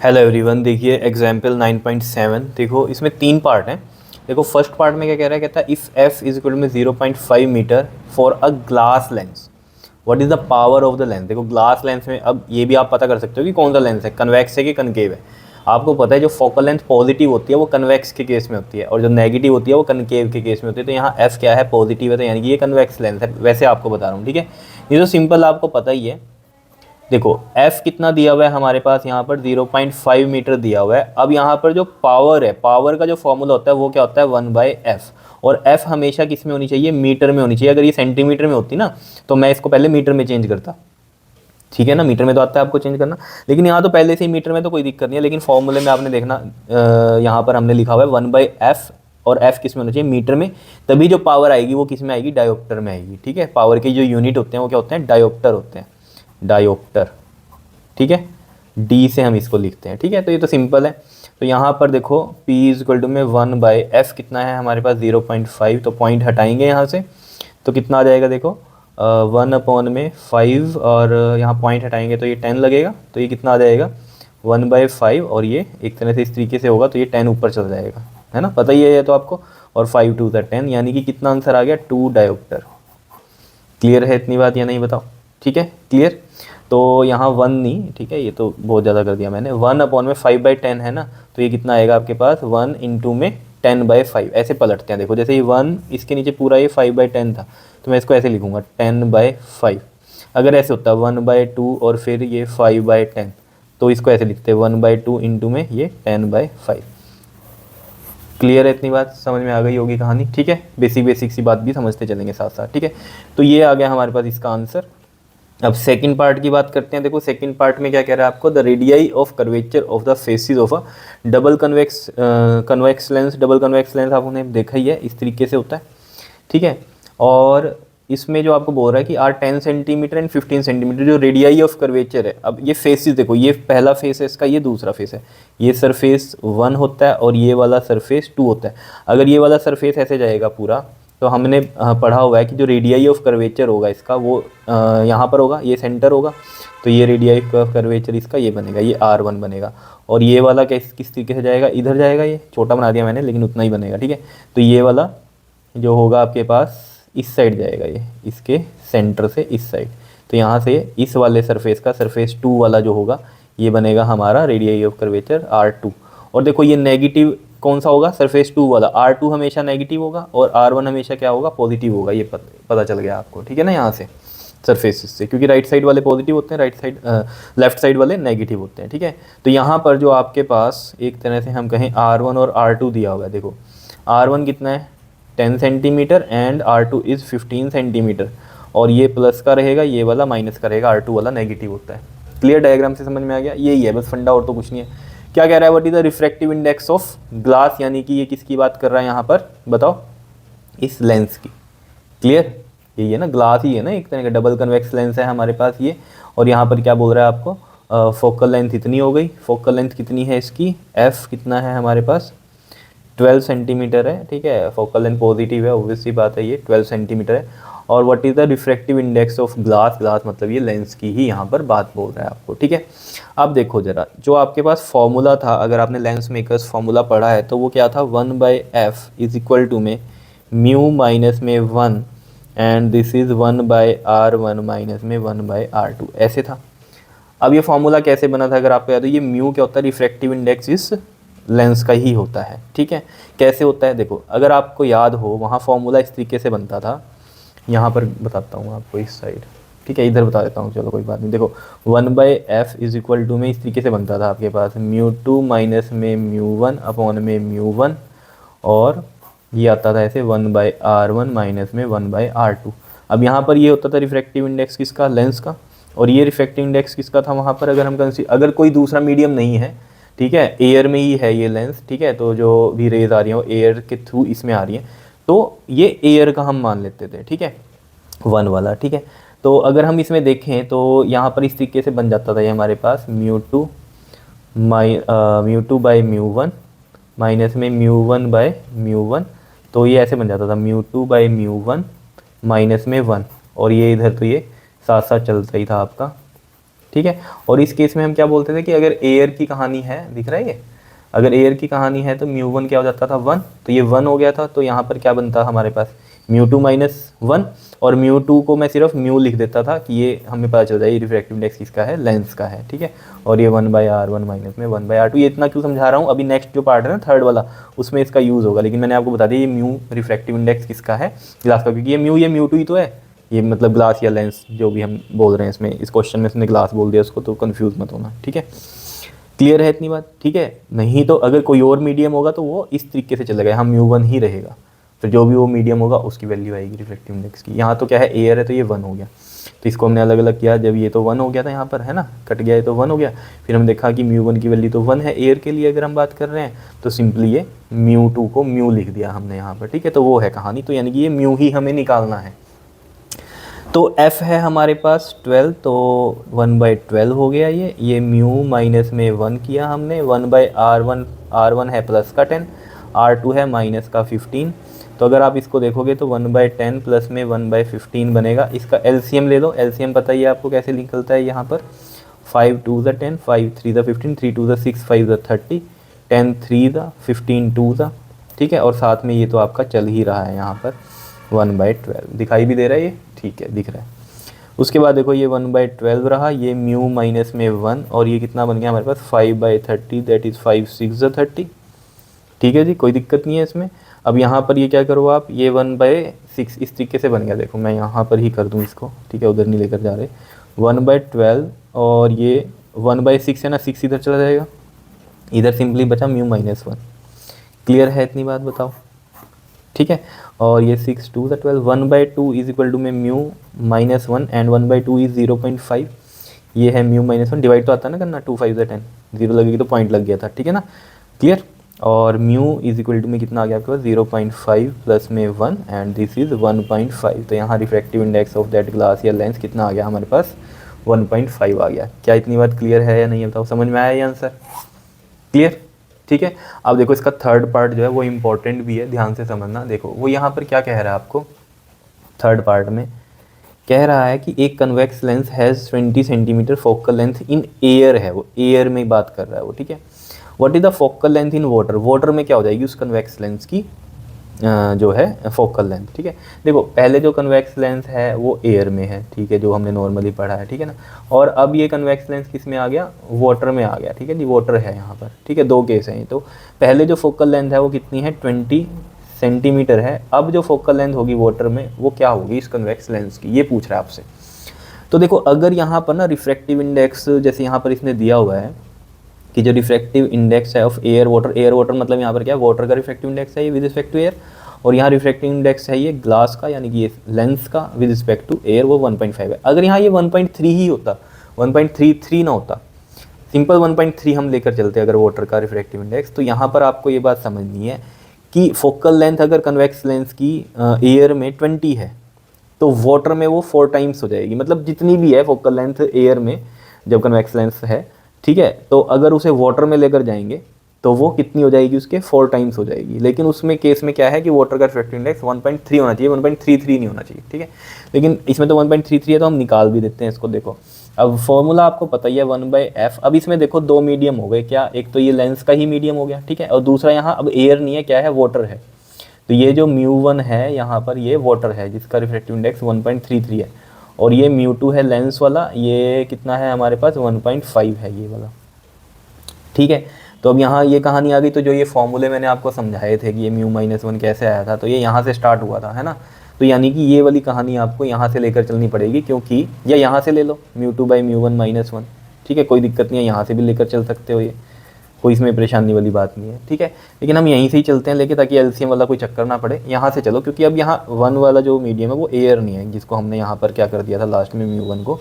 Hello everyone, देखिए example 9.7। देखो इसमें तीन पार्ट हैं। देखो फर्स्ट पार्ट में क्या कह रहा है, कहता है इफ़ एफ इज इक्वल में 0.5 metre for a glass lens, what is the power of the lens. देखो ग्लास लेंस में अब ये भी आप पता कर सकते हो कि कौन सा लेंस है, कन्वेक्स है कि कनकेव है। आपको पता है जो फोकल लेंथ पॉजिटिव होती है वो कन्वेक्स के केस में होती है और जो नेगेटिव होती है वो कनकेव के केस में होती है। तो यहाँ एफ क्या है, पॉजिटिव है, तो यानी कि ये कन्वेक्स लेंस है। वैसे आपको बता रहा हूँ, ठीक है। ये तो सिंपल आपको पता ही है। देखो f कितना दिया हुआ है हमारे पास, यहाँ पर 0.5 मीटर दिया हुआ है। अब यहाँ पर जो पावर है, पावर का जो फॉर्मूला होता है वो क्या होता है, 1/f। और f हमेशा किस में होनी चाहिए, मीटर में होनी चाहिए। अगर ये सेंटीमीटर में होती ना तो मैं इसको पहले मीटर में चेंज करता, ठीक है ना। मीटर में तो आता है आपको चेंज करना, लेकिन यहाँ तो पहले से ही मीटर में तो कोई दिक्कत नहीं है। लेकिन फॉर्मूले में आपने देखना, यहाँ पर हमने लिखा हुआ है 1/f, और f किस में होना चाहिए, मीटर में। तभी जो पावर आएगी वो किस में आएगी, डायोप्टर में आएगी, ठीक है। पावर के जो यूनिट होते हैं वो क्या होते हैं, डायोप्टर होते हैं, डायोप्टर, ठीक है। डी से हम इसको लिखते हैं, ठीक है। तो ये तो सिंपल है। तो यहाँ पर देखो P इज इक्वल टू में 1/f कितना है हमारे पास, 0.5। तो पॉइंट हटाएंगे यहाँ से तो कितना आ जाएगा, देखो 1/5, और यहाँ पॉइंट हटाएंगे तो ये 10 लगेगा। तो ये कितना आ जाएगा, 1/5, और ये एक तरह से इस तरीके से होगा तो ये 10 ऊपर चल जाएगा, है ना, पता ही है ये तो आपको। और 5 2 10, यानी कि कितना आंसर आ गया, 2 डायोप्टर। क्लियर है इतनी बात या नहीं, बताओ। ठीक है, क्लियर। तो यहाँ 1 नहीं, ठीक है, ये तो बहुत ज़्यादा कर दिया मैंने। 1/5/10 है ना, तो ये कितना आएगा आपके पास, 1 इंटू में 10/5। ऐसे पलटते हैं, देखो जैसे ये 1 इसके नीचे पूरा ये 5/10 था, तो मैं इसको ऐसे लिखूंगा 10/5। अगर ऐसे होता 1/2 और फिर ये 5/10, तो इसको ऐसे लिखते हैं 1/2 इंटू में ये 10/5। क्लियर है इतनी बात, समझ में आ गई होगी कहानी, ठीक है। बेसिक बेसिक सी बात भी समझते चलेंगे साथ साथ, ठीक है। तो ये आ गया हमारे पास इसका आंसर। अब सेकंड पार्ट की बात करते हैं। देखो सेकंड पार्ट में क्या कह रहा है आपको, the radii of curvature of the faces of a double convex lens. Double convex lens आपने देखा ही है, इस तरीके से होता है, ठीक है। और इसमें जो आपको बोल रहा है कि आर 10 सेंटीमीटर एंड 15 सेंटीमीटर जो रेडियाई ऑफ कर्वेचर है। अब ये फेसिस देखो, ये पहला फेस है इसका, ये दूसरा फेस है। ये सरफेस 1 होता है और ये वाला सरफेस 2 होता है। अगर ये वाला सरफेस ऐसे जाएगा पूरा, तो हमने पढ़ा हुआ है कि जो रेडियाई ऑफ कर्वेचर होगा इसका वो यहाँ पर होगा, ये सेंटर होगा। तो ये रेडियाई ऑफ कर्वेचर इसका ये बनेगा, ये R1 बनेगा। और ये वाला किस तरीके से जाएगा, इधर जाएगा। ये छोटा बना दिया मैंने, लेकिन उतना ही बनेगा, ठीक है। तो ये वाला जो होगा आपके पास इस साइड जाएगा, ये इसके सेंटर से इस साइड। तो यहाँ से इस वाले सरफेस का, सरफेस 2 वाला जो होगा, ये बनेगा हमारा रेडियाई ऑफ कर्वेचर R2। और देखो ये नेगेटिव कौन सा होगा, सरफेस 2 वाला। R2 हमेशा नेगेटिव होगा और R1 हमेशा क्या होगा, पॉजिटिव होगा। ये पता चल गया आपको, ठीक है ना, यहाँ से सरफेस से, क्योंकि राइट साइड वाले पॉजिटिव होते हैं, राइट साइड लेफ्ट साइड वाले नेगेटिव होते हैं, ठीक है। तो यहाँ पर जो आपके पास एक तरह से हम कहें R1 और R2 दिया हुआ है। देखो R1 कितना है, 10 centimetre and R2 is 15 centimetre. और ये प्लस का रहेगा, ये वाला माइनस का रहेगा, R2 वाला नेगेटिव होता है। क्लियर, डायग्राम से समझ में आ गया, यही है बस फंडा, और तो कुछ नहीं है। क्या कह रहा है, what is the refractive index of glass, यानी कि ये किसकी बात कर रहा है यहाँ पर, बताओ, इस लेंस की। क्लियर, यही है ना, ग्लास ही है ना, एक तरह का डबल कन्वेक्स लेंस है हमारे पास ये। और यहाँ पर क्या बोल रहा है आपको, फोकल लेंथ इतनी हो गई। फोकल लेंथ कितनी है इसकी, एफ कितना है हमारे पास, 12 सेंटीमीटर है, ठीक है। फोकल लेंथ पॉजिटिव है, ऑब्वियस सी बात है, ये 12 सेंटीमीटर है। और what is the refractive index of glass, glass मतलब ये लेंस की ही यहाँ पर बात बोल रहा है आपको, ठीक है। अब देखो जरा, जो आपके पास फॉर्मूला था, अगर आपने लेंस मेकर्स फॉर्मूला पढ़ा है तो वो क्या था, 1/f इज इक्वल टू में म्यू माइनस में 1 and this is 1/r1 minus में 1/r2, ऐसे था। अब ये फॉर्मूला कैसे बना था, अगर आपको याद हो, ये म्यू क्या होता है, रिफ्रैक्टिव इंडेक्स इस लेंस का ही होता है, ठीक है। कैसे होता है, देखो अगर आपको याद हो, वहाँ फॉर्मूला इस तरीके से बनता था। यहाँ पर बताता हूँ आपको इस साइड, ठीक है, इधर बता देता हूँ, चलो कोई बात नहीं। देखो 1/f इज इक्वल टू में इस तरीके से बनता था आपके पास, μ2 माइनस में μ1 अपॉन में μ1, और ये आता था ऐसे 1/r1 माइनस में 1/r2। अब यहाँ पर ये होता था रिफ्रैक्टिव इंडेक्स किसका, लेंस का। और ये रिफ्रैक्टिव इंडेक्स किसका था वहाँ पर, अगर हम अगर कोई दूसरा मीडियम नहीं है, ठीक है, एयर में ही है ये लेंस, ठीक है, तो जो भी रेज आ रही हैं वो एयर के थ्रू इसमें आ रही हैं, तो ये एयर का हम मान लेते थे, ठीक है, 1 वाला, ठीक है। तो अगर हम इसमें देखें तो यहाँ पर इस तरीके से बन जाता था ये हमारे पास μ2 बाई μ1 माइनस में μ1/μ1। तो ये ऐसे बन जाता था μ2/μ1 माइनस में 1, और ये इधर तो ये साथ साथ चलता ही था आपका, ठीक है। और इस केस में हम क्या बोलते थे कि अगर एयर की कहानी है, दिख रहा है ये, अगर एयर की कहानी है तो म्यू वन क्या हो जाता था 1, तो ये 1 हो गया था, तो यहाँ पर क्या बनता हमारे पास म्यू टू माइनस 1, और म्यू टू को मैं सिर्फ म्यू लिख देता था कि ये हमें पता चल जाए ये रिफ्रैक्टिव इंडेक्स किसका है, लेंस का है, ठीक है। और ये 1/r1 माइनस में 1/r2, ये इतना क्यों समझा रहा हूँ, अभी नेक्स्ट जो पार्ट है ना थर्ड वाला, उसमें इसका यूज़ होगा, लेकिन मैंने आपको बता दिया ये म्यू रिफ्रैक्टिव इंडेक्स किसका है, ग्लास का, क्योंकि ये म्यू टू ही तो है, ये मतलब ग्लास या लेंस जो भी हम बोल रहे हैं इसमें, इस क्वेश्चन में इसने ग्लास बोल दिया उसको, तो कन्फ्यूज़ मत होना, ठीक है। क्लियर है इतनी बात, ठीक है। नहीं तो अगर कोई और मीडियम होगा तो वो इस तरीके से चलेगा, यहाँ म्यू वन ही रहेगा, फिर जो भी वो मीडियम होगा उसकी वैल्यू आएगी रिफ्लेक्टिव इंडेक्स की। यहाँ तो क्या है, एयर है तो ये 1 हो गया, तो इसको हमने अलग अलग किया, जब ये तो 1 हो गया था यहाँ पर, है ना, कट गया है तो 1 हो गया, फिर हम देखा कि म्यू वन की वैल्यू तो 1 है एयर के लिए अगर हम बात कर रहे हैं, तो सिंपली ये म्यू टू को म्यू लिख दिया हमने यहाँ पर, ठीक है। तो वो है कहानी, तो यानी कि ये म्यू ही हमें निकालना है। तो f है हमारे पास 12, तो 1/12 हो गया ये म्यू माइनस में 1 किया हमने, 1/r1, r1 है प्लस का 10, r2 है माइनस का 15, तो अगर आप इसको देखोगे तो 1/10 प्लस में 1/15 बनेगा। इसका एलसीएम ले लो, एलसीएम पता ही है आपको कैसे निकलता है, यहाँ पर 5 2 ज़ा 10, 5 3 ज़ा 15, 3 2 ज़ा 6, 5 ज़ा 30, 10 3 ज़ा 15 2 ज़ा, ठीक है। और साथ में ये तो आपका चल ही रहा है यहाँ पर 1/12, दिखाई भी दे रहा है ये, ठीक है, दिख रहा है। उसके बाद देखो ये 1/12 रहा, ये म्यू माइनस में 1, और ये कितना बन गया हमारे पास 5/30, दैट इज़ 5 6 ज़ा 30, ठीक है जी, कोई दिक्कत नहीं है इसमें। अब यहाँ पर ये क्या करो आप, ये 1/6 इस तरीके से बन गया, देखो मैं यहाँ पर ही कर दूँ इसको, ठीक है, उधर नहीं लेकर जा रहे, 1/12 और ये 1/6 है ना, 6 इधर चला जाएगा, इधर सिंपली बचा म्यू माइनस 1। क्लियर है इतनी बात, बताओ, ठीक है। और ये 6 2 ज़ा 12, 1/2 इज इक्वल टू में म्यू माइनस 1 एंड 1/2 इज 0.5, ये है म्यू माइनस 1, डिवाइड तो आता है ना करना, 2 5 ज़ा 10, 0 लगेगी तो पॉइंट लग गया था, ठीक है ना, क्लियर। और म्यू इज इक्वल टू में कितना आ गया आपके पास 0.5 प्लस में 1 एंड दिस इज़ 1.5, तो यहाँ refractive index of that glass या लेंस कितना आ गया हमारे पास 1.5 आ गया। क्या इतनी बात क्लियर है या नहीं, बताओ, समझ में आया ये आंसर, क्लियर, ठीक है। अब देखो इसका थर्ड पार्ट जो है वो इम्पोर्टेंट भी है, ध्यान से समझना। देखो वो यहाँ पर क्या कह रहा है आपको, थर्ड पार्ट में कह रहा है कि एक convex lens has 20 centimetre focal length in air है, वो एयर में बात कर रहा है वो, ठीक है। What is the focal length in water, water में क्या हो जाएगी उस कन्वेक्स लेंस की जो है फोकल लेंथ, ठीक है। देखो पहले जो कन्वेक्स लेंस है वो एयर में है, ठीक है, जो हमने नॉर्मली पढ़ा है, ठीक है ना। और अब ये कन्वेक्स लेंस किस में आ गया, वाटर में आ गया, ठीक है जी, वाटर है यहाँ पर, ठीक है, दो केस हैं। तो पहले जो फोकल लेंथ है वो कितनी है 20 सेंटीमीटर है, अब जो फोकल लेंथ होगी वाटर में वो क्या होगी इस कन्वेक्स लेंस की, ये पूछ रहा है आपसे। तो देखो अगर यहाँ पर ना रिफ्रैक्टिव इंडेक्स जैसे यहाँ पर इसने दिया हुआ है कि जो रिफ्रैक्टिव इंडेक्स है ऑफ एयर वाटर मतलब यहाँ पर क्या है, वाटर का रिफ्रैक्टिव इंडेक्स है ये विद रिस्पेक्ट टू एयर, और यहाँ रिफ्रैक्टिव इंडेक्स है ये ग्लास का यानी कि ये लेंस का विद रिस्पेक्ट टू एयर, वो 1.5 है। अगर यहाँ ये 1.3 ही होता, 1.33 ना होता, सिंपल 1.3 हम लेकर चलते अगर वाटर का रिफ्रैक्टिव इंडेक्स, तो यहाँ पर आपको ये बात समझनी है कि फोकल लेंथ अगर कन्वेक्स लेंस की एयर में 20 है तो वाटर में वो 4 टाइम्स हो जाएगी, मतलब जितनी भी है फोकल लेंथ एयर में जब कन्वेक्स लेंस है, ठीक है, तो अगर उसे वाटर में लेकर जाएंगे तो वो कितनी हो जाएगी, उसके 4 टाइम्स हो जाएगी। लेकिन उसमें केस में क्या है कि वाटर का रिफ्रैक्टिव इंडेक्स 1.3 होना चाहिए, 1.33 नहीं होना चाहिए, ठीक है। लेकिन इसमें तो 1.33 है तो हम निकाल भी देते हैं इसको। देखो अब फॉर्मूला आपको पता ही है 1/f। अब इसमें देखो दो मीडियम हो गए, क्या, एक तो ये लेंस का ही मीडियम हो गया, ठीक है, और दूसरा यहाँ अब एयर नहीं है, क्या है, वाटर है। तो ये जो μ1 है यहाँ पर ये वाटर है जिसका रिफ्रैक्टिव इंडेक्स 1.33 है, और ये μ2 है लेंस वाला, ये कितना है हमारे पास 1.5 है ये वाला, ठीक है। तो अब यहाँ ये कहानी आ गई। तो जो ये फॉर्मूले मैंने आपको समझाए थे कि ये μ-1 कैसे आया था, तो ये यहाँ से स्टार्ट हुआ था, है ना। तो यानी कि ये वाली कहानी आपको यहाँ से लेकर चलनी पड़ेगी, क्योंकि या यहाँ से ले लो μ2/μ1 -1, ठीक है, कोई दिक्कत नहीं है, यहाँ से भी लेकर चल सकते हो, ये कोई इसमें परेशानी वाली बात नहीं है, ठीक है। लेकिन हम यहीं से ही चलते हैं लेके, ताकि एलसीएम वाला कोई चक्कर ना पड़े, यहाँ से चलो, क्योंकि अब यहाँ 1 वाला जो मीडियम है वो एयर नहीं है, जिसको हमने यहाँ पर क्या कर दिया था लास्ट में μ1 को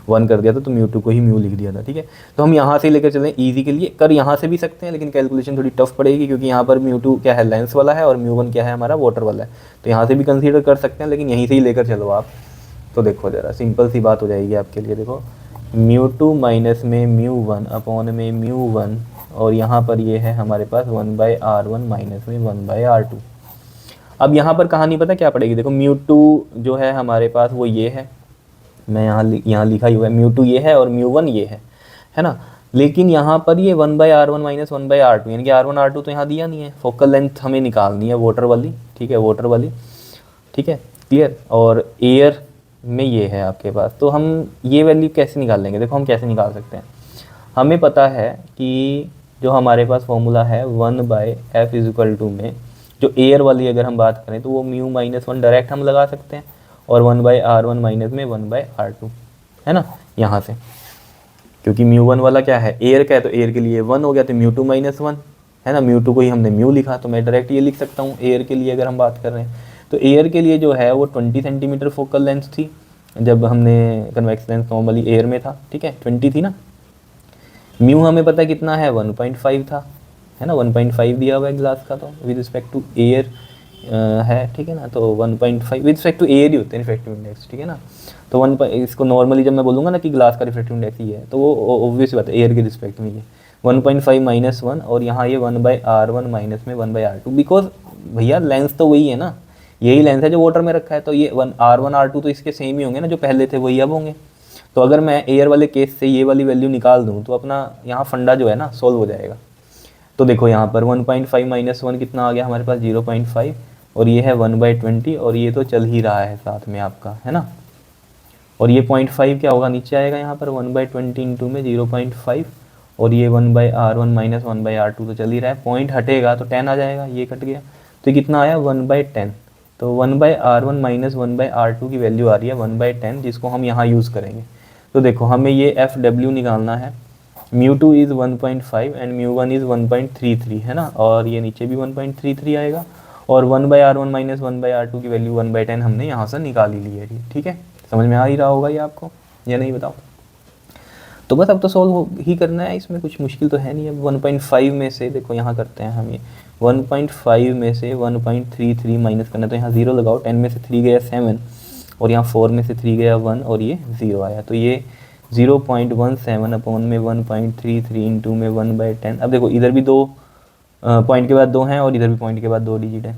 1 कर दिया था, तो μ2 को ही म्यू लिख दिया था, ठीक है। तो हम यहाँ से लेकर चलें ईजी के लिए, कर यहाँ से भी सकते हैं, लेकिन कैलकुलेशन थोड़ी टफ पड़ेगी, क्योंकि यहाँ पर μ2 क्या है, लेंस वाला है, और μ1 क्या है, हमारा वाटर वाला है। तो यहाँ से भी कंसीडर कर सकते हैं, लेकिन यहीं से ही लेकर चलो आप। तो देखो ज़रा सिंपल सी बात हो जाएगी आपके लिए। देखो μ2 माइनस में μ1 अपॉन में μ1, और यहाँ पर ये है हमारे पास 1/r1 माइनस में 1/r2। अब यहाँ पर कहानी पता क्या पड़ेगी, देखो μ2 जो है हमारे पास वो ये है, मैं यहाँ लिखा ही हुआ है, म्यू2 ये है और म्यू1 ये है ना। लेकिन यहाँ पर ये 1/r1 माइनस 1/r2, यानी कि r1 r2 तो यहाँ दिया नहीं है। फोकल लेंथ हमें निकालनी है वाटर वाली, ठीक है, वाटर वाली, ठीक है, क्लियर। और एयर में ये है आपके पास, तो हम ये वैल्यू कैसे निकाल लेंगे? देखो हम कैसे निकाल सकते हैं। हमें पता है कि जो हमारे पास फॉर्मूला है 1/f इज इक्वल टू में जो एयर वाली अगर हम बात करें तो वो म्यू माइनस 1 डायरेक्ट हम लगा सकते हैं, और 1/r1 माइनस में 1/r2, है ना, यहाँ से। क्योंकि म्यू1 वाला क्या है, एयर का है, तो एयर के लिए 1 हो गया, तो म्यू2 माइनस 1, है ना। म्यू2 को ही हमने म्यू लिखा, तो मैं डायरेक्ट ये लिख सकता हूँ एयर के लिए अगर हम बात कर रहे हैं। तो एयर के लिए जो है वो 20 सेंटीमीटर फोकल लेंथ थी जब हमने कन्वेक्स लेंस नॉर्मली एयर में था, ठीक है, 20 थी ना। म्यू हमें पता है कितना है, 1.5 था, है ना, 1.5 दिया हुआ है ग्लास का, तो विद रिस्पेक्ट टू एयर है, ठीक है ना। तो 1.5 विद रिस्पेक्ट टू एयर ही होते हैं रिफ्रैक्टिव इंडेक्स, ठीक है ना। तो इसको नॉर्मली जब मैं बोलूँगा ना कि ग्लास का रिफ्रैक्टिव इंडेक्स ही है, तो वो ऑब्वियस बात है एयर के रिस्पेक्ट में ये 1.5 माइनस 1, और यहाँ ये 1/r1 माइनस में 1/r2, बिकॉज भैया लेंस तो वही है ना, यही लेंस है जो वाटर में रखा है, तो ये r1 r2 तो इसके सेम ही होंगे ना, जो पहले थे वही अब होंगे। तो अगर मैं एयर वाले केस से ये वाली वैल्यू निकाल दूँ तो अपना यहाँ फंडा जो है ना सॉल्व हो जाएगा। तो देखो यहाँ पर 1.5 माइनस 1 कितना आ गया हमारे पास, 0.5, और ये है 1/20, और ये तो चल ही रहा है साथ में आपका, है ना। और ये 0.5 क्या होगा, नीचे आएगा यहाँ पर 1/20 इंटू में 0.5, और ये 1/r1 माइनस 1/r2 तो चल ही रहा है, पॉइंट हटेगा तो 10 आ जाएगा, ये कट गया, तो ये कितना आया 1/10। तो 1/r1 माइनस 1/r2 की वैल्यू आ रही है 1/10, जिसको हम यहाँ यूज़ करेंगे। तो देखो हमें ये FW निकालना है, म्यू2 इज़ 1.5 एंड म्यू1 इज़ 1.33, है ना, और ये नीचे भी 1.33 आएगा, और 1/r1 माइनस 1/r2 की वैल्यू 1/10 हमने यहाँ से निकाल ही ली है, ठीक है। समझ में आ ही रहा होगा ये आपको, या नहीं बताओ? तो बस अब तो सॉल्व ही करना है, इसमें कुछ मुश्किल तो है नहीं। अब 1.5 में से देखो यहाँ करते हैं हम, ये 1.5 में से 1.33 माइनस करना है, तो यहाँ 0 लगाओ, 10 में से 3 गया 7, और यहाँ 4 में से 3 गया 1, और ये 0 आया, तो ये 0.17 अपॉन में 1.33 इंटू में 1/10। अब देखो इधर भी दो पॉइंट के बाद 2 हैं, और इधर भी पॉइंट के बाद 2 डिजिट है,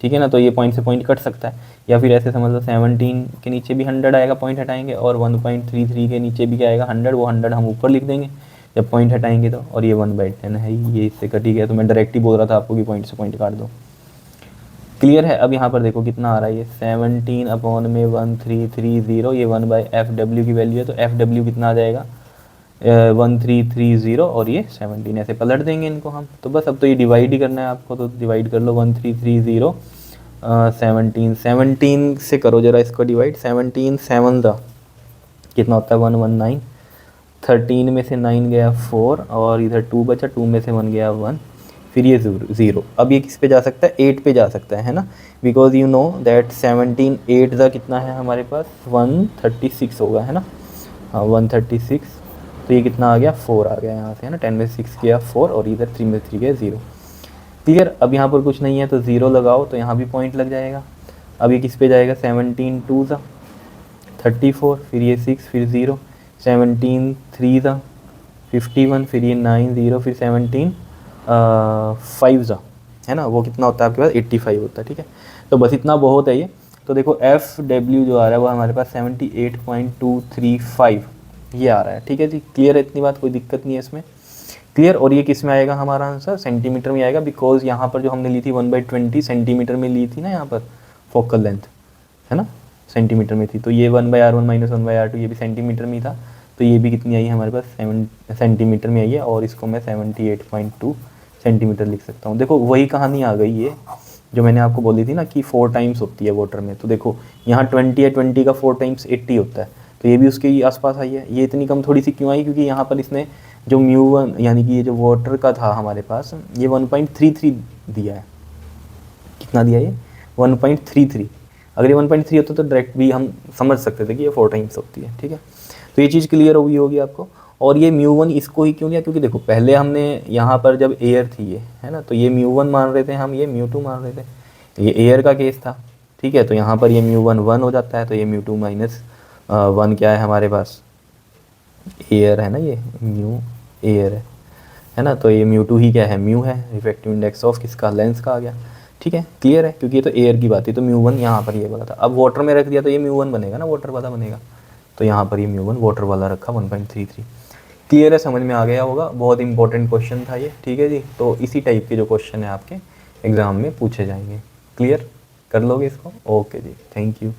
ठीक है ना। तो ये पॉइंट से पॉइंट कट सकता है, या फिर ऐसे समझ लो 17 के नीचे भी 100 आएगा, पॉइंट हटाएंगे, और 1.33 के नीचे भी क्या आएगा 100, वो 100 हम ऊपर लिख देंगे जब पॉइंट हटाएंगे तो, और ये 1/10 है, ये इससे कट ही गया। तो मैं डायरेक्ट ही बोल रहा था आपको कि पॉइंट से पॉइंट काट दो, क्लियर है। अब यहाँ पर देखो कितना आ रहा है, ये 17 अपॉन में 1330, ये 1/FW की वैल्यू है, तो FW कितना आ जाएगा 1330, और ये 17, ऐसे पलट देंगे इनको हम। तो बस अब तो ये डिवाइड ही करना है आपको, तो डिवाइड कर लो 1330 17 से करो जरा इसको डिवाइड, 17 7 कितना होता है 119, 13 में से 9 गया 4, और इधर 2 बचा, 2 में से 1 गया 1, फिर ये 0। अब ये किस पे जा सकता है, 8 पे जा सकता है ना, बिकॉज यू नो दैट 17 8 कितना है हमारे पास 136 होगा, है ना, हाँ 136। तो ये कितना आ गया 4 आ गया यहाँ से, है ना, 10 में 6 गया 4, और इधर 3 में 3 गया 0, क्लियर। अब यहाँ पर कुछ नहीं है तो 0 लगाओ, तो यहाँ भी पॉइंट लग जाएगा। अब ये किस पे जाएगा, 17 2 34, फिर ये 6, फिर 0, 17 3 51, फिर ये 9 0, फिर 17 5 है ना, वो कितना होता है आपके पास 85 होता है, ठीक है। तो बस इतना बहुत है ये। तो देखो FW जो आ रहा है वो हमारे पास 78.235 ये आ रहा है, ठीक है जी, क्लियर है, इतनी बात, कोई दिक्कत नहीं है इसमें, क्लियर। और ये किस में आएगा हमारा आंसर, सेंटीमीटर में आएगा, बिकॉज यहाँ पर जो हमने ली थी 1/20 सेंटीमीटर में ली थी ना, यहाँ पर फोकल लेंथ, है ना, सेंटीमीटर में थी। तो ये 1/r1 माइनस 1/r2 ये भी सेंटीमीटर में ही था, तो ये भी कितनी आई है हमारे पास 7 सेंटीमीटर में आई है, और इसको मैं 78.2 सेंटीमीटर लिख सकता हूँ। देखो वही कहानी आ गई है जो मैंने आपको बोली थी ना कि 4 टाइम्स होती है वाटर में। तो देखो यहाँ 20 है, 20 का 4 टाइम्स 80 होता है, तो ये भी उसके आसपास आई है। ये इतनी कम थोड़ी सी क्यों आई, क्योंकि यहाँ पर इसने जो μ1 यानी कि ये जो वाटर का था हमारे पास, ये 1.33 दिया है। कितना दिया ये 1.33। अगर ये 1.3 होता तो डायरेक्ट भी हम समझ सकते थे कि ये 4 टाइम्स होती है, ठीक है। तो ये चीज़ क्लियर हुई होगी आपको। और ये μ1 इसको ही क्यों लिया, क्योंकि देखो पहले हमने यहाँ पर जब एयर थी ये, है ना, तो ये μ1 मान रहे थे हम, ये μ2 मान रहे थे, ये एयर का केस था, ठीक है। तो यहाँ पर ये μ1 1 हो जाता है, तो ये μ2 माइनस 1 क्या है हमारे पास, एयर है ना, ये म्यू एयर है ना। तो ये μ2 ही क्या है, म्यू है, रिफ्रैक्टिव इंडेक्स ऑफ किसका, लेंस का आ गया, ठीक है, क्लियर है। क्योंकि ये तो एयर की बात थी, तो μ1 यहाँ पर ये बोला था। अब वाटर में रख दिया तो ये μ1 बनेगा ना, वाटर वाला बनेगा, तो यहाँ पर ये μ1 वाटर वाला रखा 1.33। क्लियर है, समझ में आ गया होगा। बहुत इंपॉर्टेंट क्वेश्चन था ये, ठीक है जी। तो इसी टाइप के जो क्वेश्चन है आपके एग्ज़ाम में पूछे जाएंगे। क्लियर कर लोगे इसको? Okay ji, thank you.